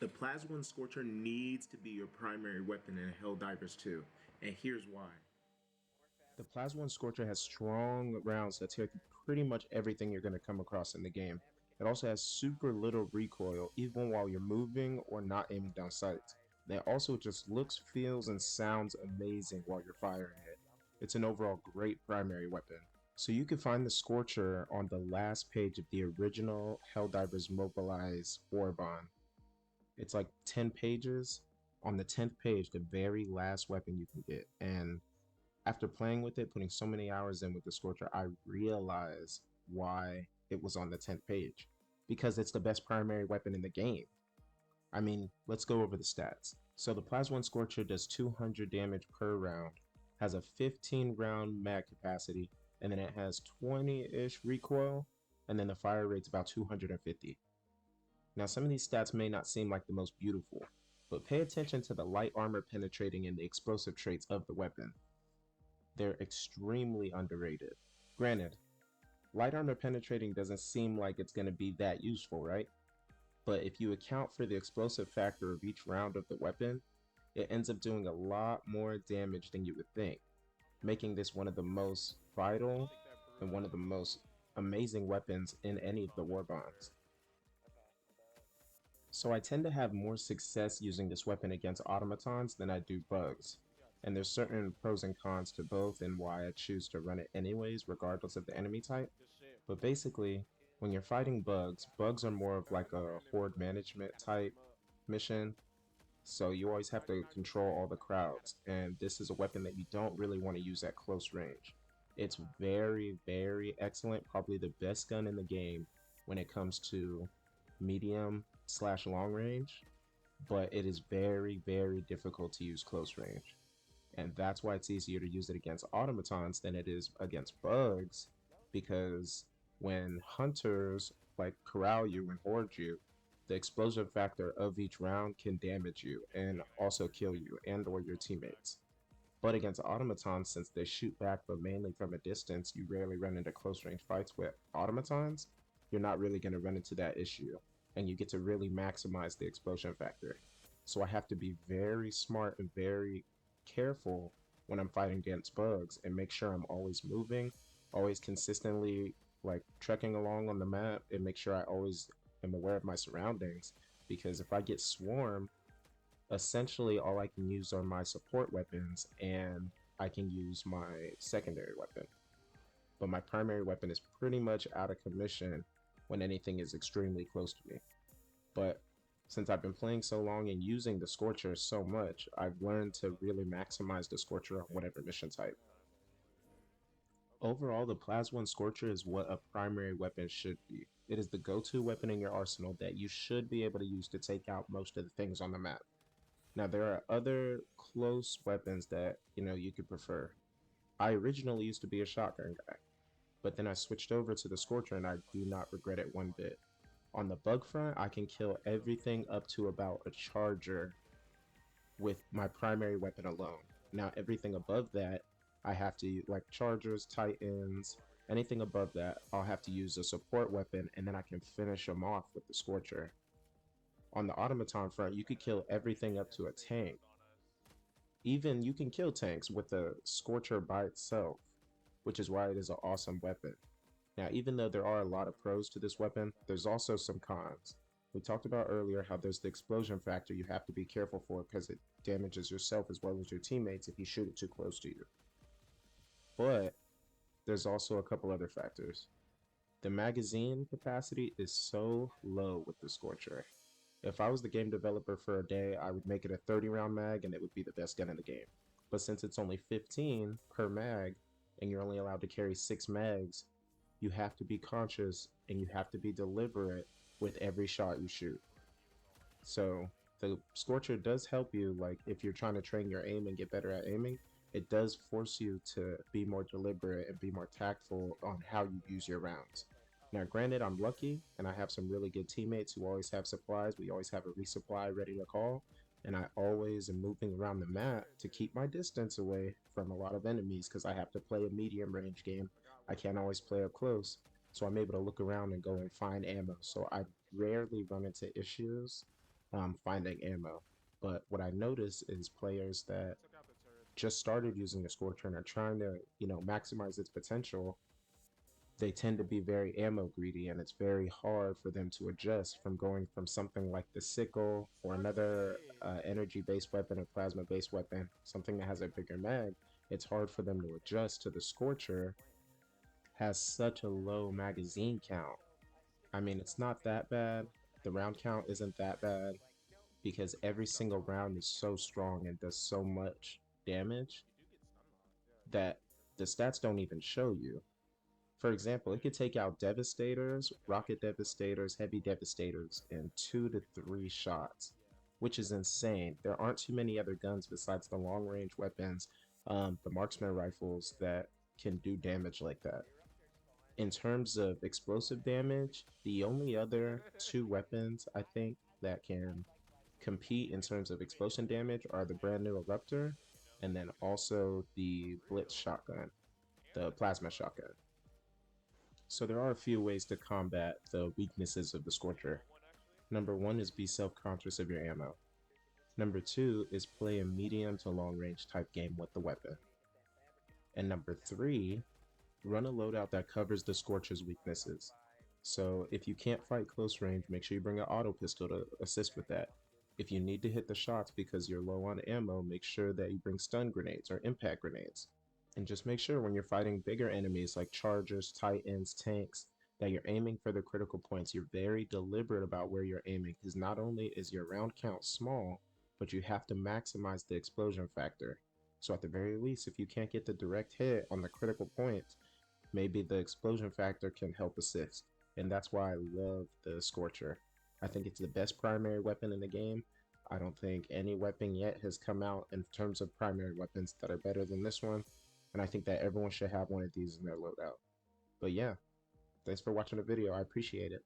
The PLAS-1 Scorcher needs to be your primary weapon in Helldivers 2, and here's why. The PLAS-1 Scorcher has strong rounds that take pretty much everything you're going to come across in the game. It also has super little recoil, even while you're moving or not aiming down sights. And it also just looks, feels, and sounds amazing while you're firing it. It's an overall great primary weapon. So you can find the Scorcher on the last page of the original Helldivers Mobilize Warbond. It's like 10 pages. On the 10th page, the very last weapon you can get. And after playing with it, putting so many hours in with the Scorcher, I realized why it was on the 10th page. Because it's the best primary weapon in the game. I mean, let's go over the stats. So the PLAS-1 Scorcher does 200 damage per round, has a 15 round mag capacity, and then it has 20-ish recoil, and then the fire rate's about 250. Now some of these stats may not seem like the most beautiful, but pay attention to the light armor penetrating and the explosive traits of the weapon. They're extremely underrated. Granted, light armor penetrating doesn't seem like it's going to be that useful, right? But if you account for the explosive factor of each round of the weapon, it ends up doing a lot more damage than you would think, making this one of the most vital and one of the most amazing weapons in any of the war bonds. So I tend to have more success using this weapon against automatons than I do bugs. And there's certain pros and cons to both and why I choose to run it anyways, regardless of the enemy type. But basically, when you're fighting bugs, bugs are more of like a horde management type mission. So you always have to control all the crowds, and this is a weapon that you don't really want to use at close range. It's very, very excellent, probably the best gun in the game when it comes to medium/long range, but it is very, very difficult to use close range. And that's why it's easier to use it against automatons than it is against bugs, because when hunters like corral you and horde you, the explosive factor of each round can damage you and also kill you and or your teammates. But against automatons, since they shoot back but mainly from a distance, you rarely run into close range fights with automatons. You're not really going to run into that issue, and you get to really maximize the explosion factor. So I have to be very smart and very careful when I'm fighting against bugs and make sure I'm always moving, always consistently like trekking along on the map, and make sure I always am aware of my surroundings, because if I get swarmed, essentially all I can use are my support weapons and I can use my secondary weapon. But my primary weapon is pretty much out of commission when anything is extremely close to me. But since I've been playing so long and using the Scorcher so much, I've learned to really maximize the Scorcher on whatever mission type. Overall, the PLAS-1 Scorcher is what a primary weapon should be. It is the go-to weapon in your arsenal that you should be able to use to take out most of the things on the map. Now, there are other close weapons that, you could prefer. I originally used to be a shotgun guy, but then I switched over to the Scorcher and I do not regret it one bit. On the bug front, I can kill everything up to about a charger with my primary weapon alone. Now, everything above that, I have to, like chargers, titans, anything above that, I'll have to use a support weapon, and then I can finish them off with the Scorcher. On the automaton front, you could kill everything up to a tank. Even you can kill tanks with the Scorcher by itself, which is why it is an awesome weapon. Now, even though there are a lot of pros to this weapon, there's also some cons. We talked about earlier how there's the explosion factor you have to be careful for because it damages yourself as well as your teammates if you shoot it too close to you. But there's also a couple other factors. The magazine capacity is so low with the Scorcher. If I was the game developer for a day, I would make it a 30 round mag and it would be the best gun in the game. But since it's only 15 per mag and you're only allowed to carry 6 mags, you have to be conscious and you have to be deliberate with every shot you shoot. So the Scorcher does help you, like if you're trying to train your aim and get better at aiming, it does force you to be more deliberate and be more tactful on how you use your rounds. Now, granted, I'm lucky and I have some really good teammates who always have supplies. We always have a resupply ready to call, and I always am moving around the map to keep my distance away from a lot of enemies because I have to play a medium range game. I can't always play up close, so I'm able to look around and go and find ammo. So I rarely run into issues finding ammo. But what I notice is players that just started using the Scorcher and are trying to, maximize its potential, they tend to be very ammo greedy, and it's very hard for them to adjust from going from something like the sickle or another energy-based weapon or plasma-based weapon, something that has a bigger mag. It's hard for them to adjust to the Scorcher has such a low magazine count. I mean, it's not that bad. The round count isn't that bad because every single round is so strong and does so much damage that the stats don't even show you. For example, it could take out Devastators, Rocket Devastators, Heavy Devastators in 2 to 3 shots, which is insane. There aren't too many other guns besides the long range weapons, the marksman rifles that can do damage like that. In terms of explosive damage, the only other 2 weapons I think that can compete in terms of explosion damage are the brand new Eruptor and then also the Blitz shotgun, the plasma shotgun. So there are a few ways to combat the weaknesses of the Scorcher. Number 1 is be self-conscious of your ammo. Number 2 is play a medium to long range type game with the weapon. And number 3, run a loadout that covers the Scorcher's weaknesses. So if you can't fight close range, make sure you bring an auto pistol to assist with that. If you need to hit the shots because you're low on ammo, make sure that you bring stun grenades or impact grenades. And just make sure when you're fighting bigger enemies like chargers, titans, tanks, that you're aiming for the critical points. You're very deliberate about where you're aiming because not only is your round count small, but you have to maximize the explosion factor. So at the very least, if you can't get the direct hit on the critical points, maybe the explosion factor can help assist. And that's why I love the Scorcher. I think it's the best primary weapon in the game. I don't think any weapon yet has come out in terms of primary weapons that are better than this one. And I think that everyone should have one of these in their loadout. But yeah, thanks for watching the video. I appreciate it.